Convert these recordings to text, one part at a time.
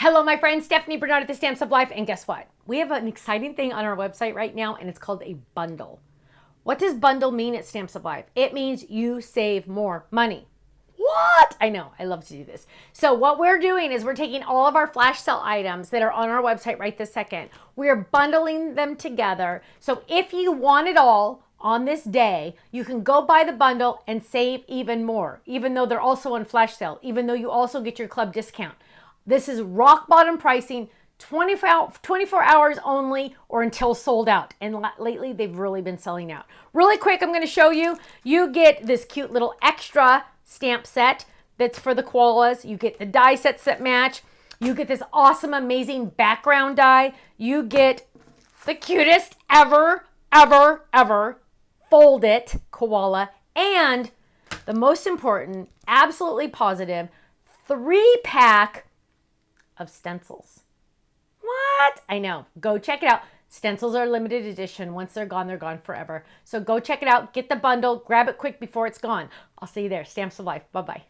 Hello, my friend Stephanie Bernard at the Stamps of Life, and guess what? We have an exciting thing on our website right now, and it's called a bundle. What does bundle mean at Stamps of Life? It means you save more money. What? I know, I love to do this. So what we're doing is we're taking all of our flash sale items that are on our website right this second. We're bundling them together. So if you want it all on this day, you can go buy the bundle and save even more, even though they're also on flash sale, even though you also get your club discount. This is rock bottom pricing, 24 hours only or until sold out. And lately they've really been selling out. Really quick, I'm going to show you. You get this cute little extra stamp set that's for the koalas. You get the die sets that match. You get this awesome, amazing background die. You get the cutest ever fold-it koala. And the most important, absolutely positive, 3-pack of stencils. What? I know. Go check it out. Stencils are limited edition. Once they're gone forever. So go check it out. Get the bundle. Grab it quick before it's gone. I'll see you there. Stamps of Life. Bye-bye.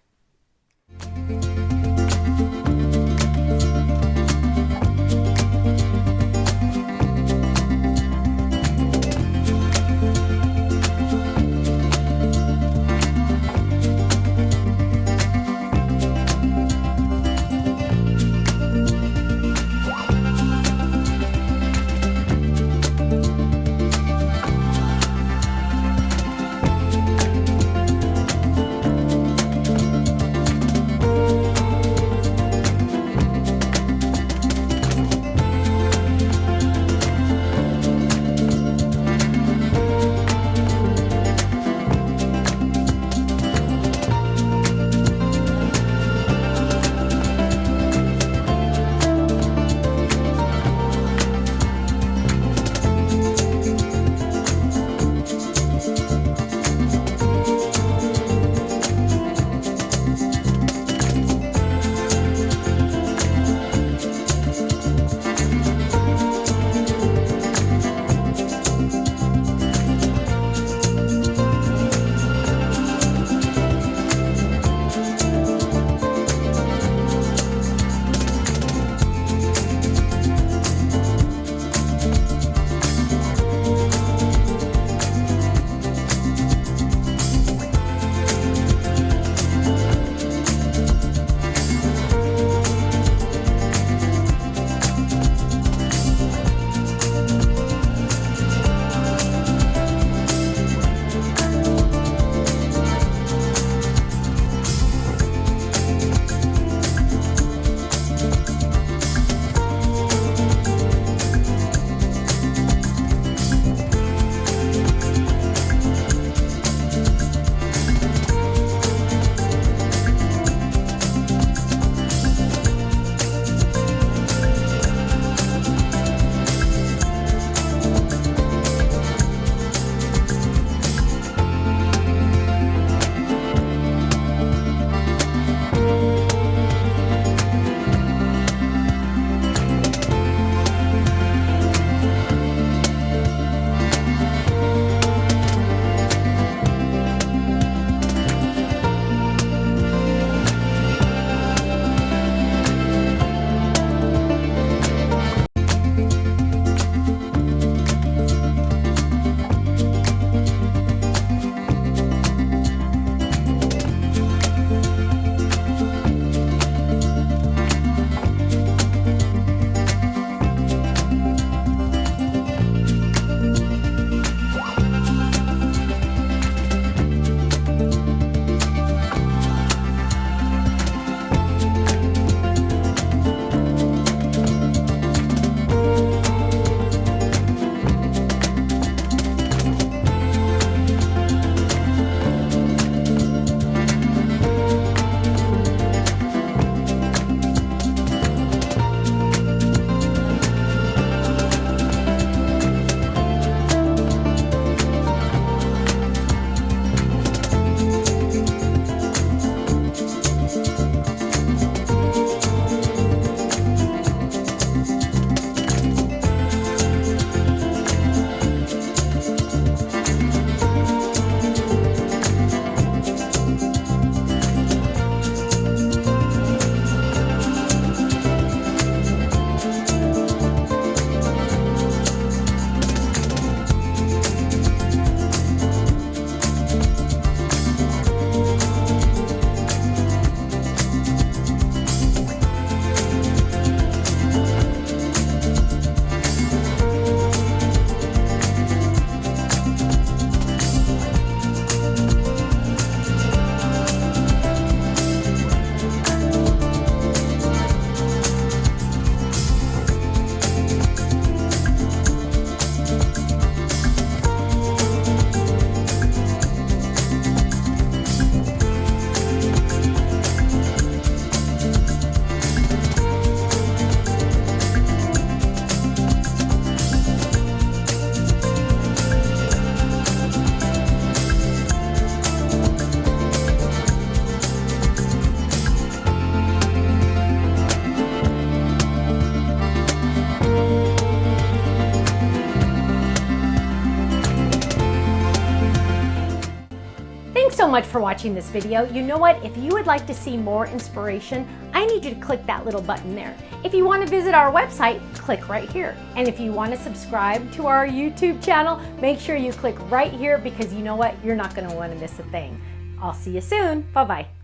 so much for watching this video. You know what? If you would like to see more inspiration, I need you to click that little button there. If you want to visit our website, click right here. And if you want to subscribe to our YouTube channel, make sure you click right here because you know what? You're not going to want to miss a thing. I'll see you soon. Bye-bye.